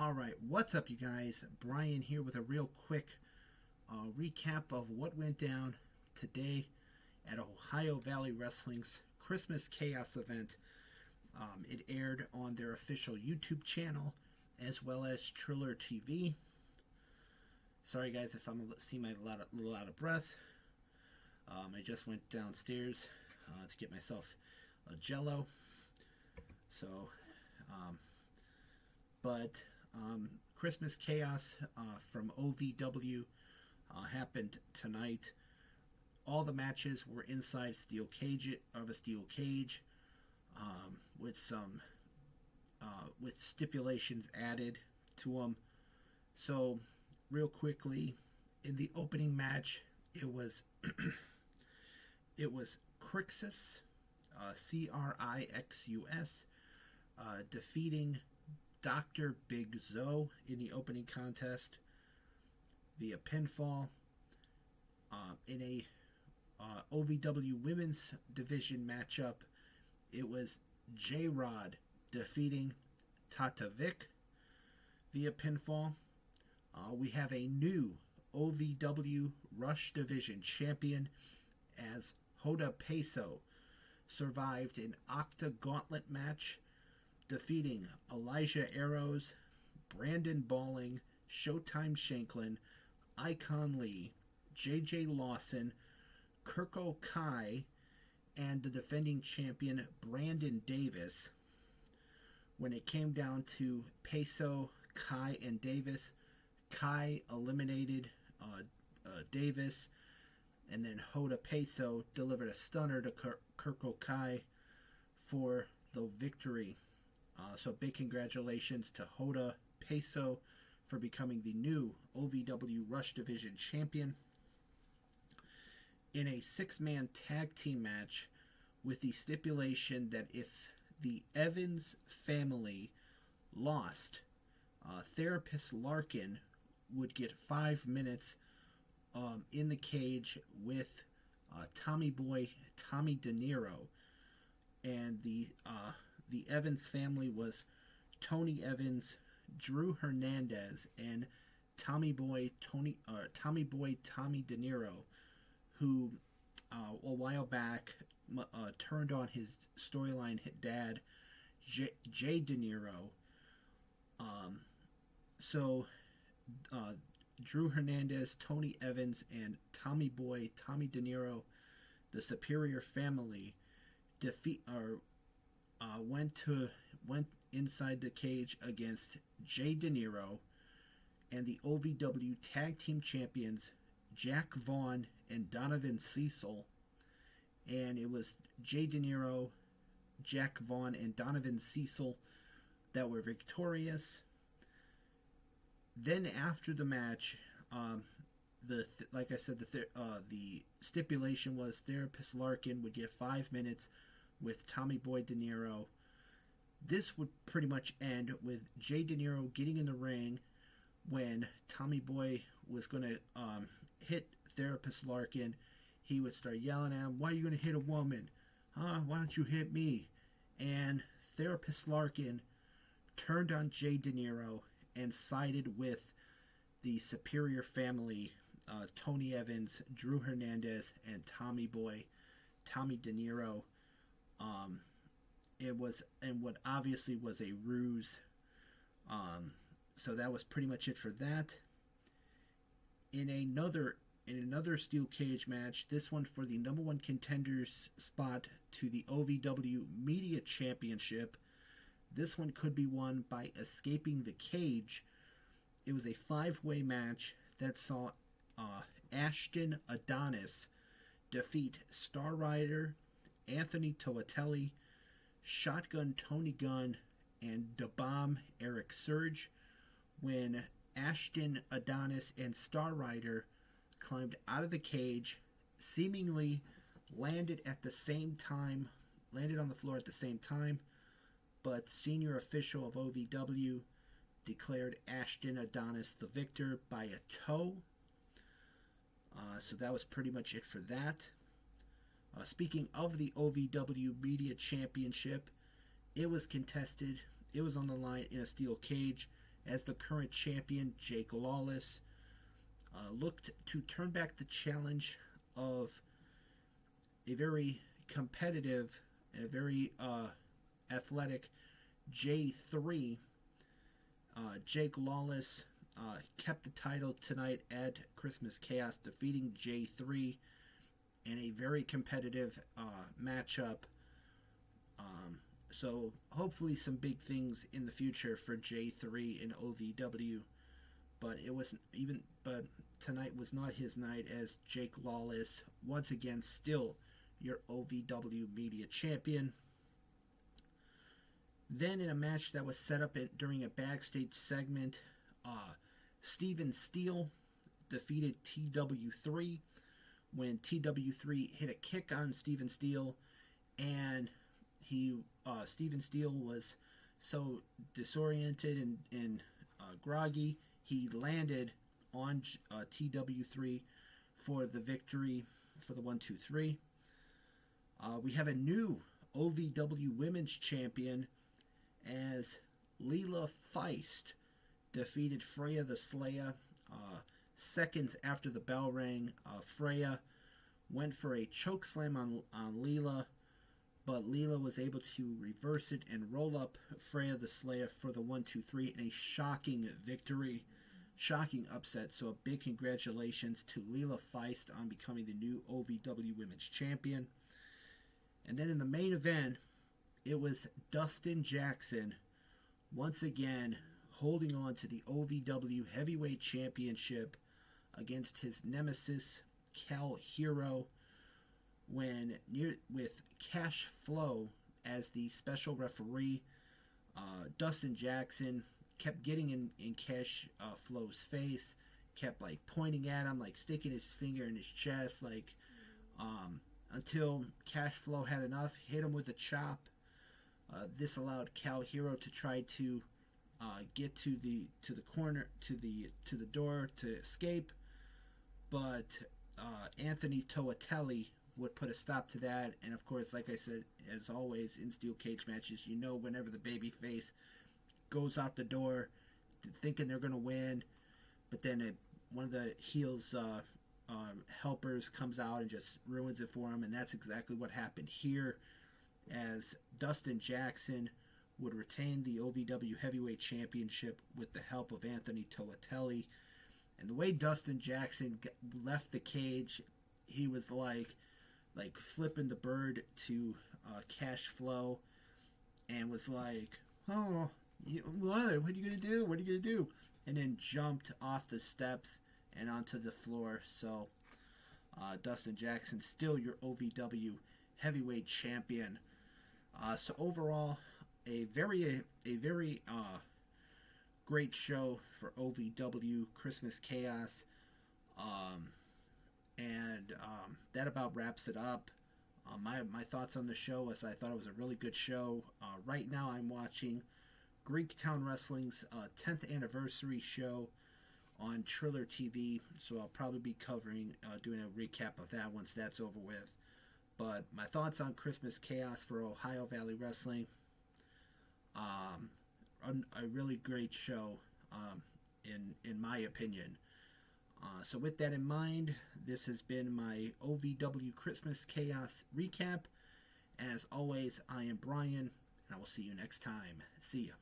All right, what's up, you guys? Brian here with a real quick recap of what went down today at Ohio Valley Wrestling's Christmas Chaos event. It aired on their official YouTube channel as well as Triller TV. Sorry, guys, if I'm seem a little out of breath. I just went downstairs to get myself a Jello. So, Christmas Chaos from OVW happened tonight. All the matches were inside a steel cage, with some with stipulations added to them. So, real quickly, in the opening match, it was Crixus, Crixus, defeating Dr. Big Zoe in the opening contest via pinfall. In a OVW Women's Division matchup, it was J-Rod defeating Tata Vic via pinfall. We have a new OVW Rush Division champion as Hoda Peso survived an Octa Gauntlet match, defeating Elijah Arrows, Brandon Balling, Showtime Shanklin, Icon Lee, JJ Lawson, Kirko Kai, and the defending champion Brandon Davis. When it came down to Peso, Kai, and Davis, Kai eliminated Davis, and then Hoda Peso delivered a stunner to Kirko Kai for the victory. So big congratulations to Hoda Peso for becoming the new OVW Rush Division champion. In a 6-man tag team match with the stipulation that if the Evans family lost, Therapist Larkin would get 5 minutes in the cage with Tommy Boy Tommy De Niro, and the Evans family was Tony Evans, Drew Hernandez, and Tommy Boy Tommy De Niro, who a while back turned on his storyline hit dad Jay De Niro. Drew Hernandez, Tony Evans, and Tommy Boy Tommy De Niro, the Superior Family, went inside the cage against Jay De Niro and the OVW Tag Team Champions Jack Vaughn and Donovan Cecil. And it was Jay De Niro, Jack Vaughn, and Donovan Cecil that were victorious. Then after the match, like I said, the stipulation was Therapist Larkin would get 5 minutes with Tommy Boy De Niro. This would pretty much end with Jay De Niro getting in the ring when Tommy Boy was going to hit Therapist Larkin. He would start yelling at him, "Why are you going to hit a woman? Huh? Why don't you hit me?" And Therapist Larkin turned on Jay De Niro and sided with the Superior Family, Tony Evans, Drew Hernandez, and Tommy Boy Tommy De Niro. It was, and what obviously was a ruse. So that was pretty much it for that. In another steel cage match, this one for the number one contenders spot to the OVW Media Championship. This one could be won by escaping the cage. It was a 5-way match that saw Ashton Adonis defeat Star Rider, Anthony Toatelli, Shotgun Tony Gunn, and Da Bomb Eric Surge, when Ashton Adonis and Star Rider climbed out of the cage, seemingly landed on the floor at the same time, but senior official of OVW declared Ashton Adonis the victor by a toe. So that was pretty much it for that. Speaking of the OVW Media Championship, it was contested. It was on the line in a steel cage, as the current champion, Jake Lawless, looked to turn back the challenge of a very competitive and a very athletic J3. Jake Lawless kept the title tonight at Christmas Chaos, defeating J3 in a very competitive matchup. So hopefully some big things in the future for J3 and OVW. But tonight was not his night, as Jake Lawless, once again, still your OVW Media Champion. Then in a match that was set up during a backstage segment, Steven Steele defeated TW3 when TW3 hit a kick on Steven Steele, and Steven Steele was so disoriented and groggy, he landed on TW3 for the victory for the 1-2-3. We have a new OVW Women's Champion, as Leela Feist defeated Freya the Slayer. Seconds after the bell rang, Freya went for a chokeslam on Leela, but Leela was able to reverse it and roll up Freya the Slayer for the 1-2-3 in a shocking victory, shocking upset. So a big congratulations to Leela Feist on becoming the new OVW Women's Champion. And then in the main event, it was Dustin Jackson once again holding on to the OVW Heavyweight Championship against his nemesis, Cal Hero, with Cash Flow as the special referee. Dustin Jackson kept getting in Cash Flow's face, kept like pointing at him, like sticking his finger in his chest, until Cash Flow had enough, hit him with a chop. This allowed Cal Hero to try to get to the corner, to the door to escape, but Anthony Toatelli would put a stop to that. And of course, like I said, as always in steel cage matches, whenever the babyface goes out the door thinking they're going to win, but then one of the heels helpers comes out and just ruins it for him. And that's exactly what happened here, as Dustin Jackson would retain the OVW Heavyweight Championship with the help of Anthony Toatelli. And the way Dustin Jackson left the cage, he was like flipping the bird to Cash Flow, and was like, "Oh, what are you gonna do? What are you gonna do?" And then jumped off the steps and onto the floor. So Dustin Jackson still your OVW Heavyweight Champion. So overall, a very great show for OVW Christmas Chaos. And that about wraps it up. My thoughts on the show is I thought it was a really good show. Right now I'm watching Greektown Wrestling's 10th anniversary show on Triller TV, so I'll probably be doing a recap of that once that's over with. But my thoughts on Christmas Chaos for Ohio Valley Wrestling, a really great show, in my opinion. So with that in mind, this has been my OVW Christmas Chaos recap. As always, I am Brian, and I will see you next time. See ya.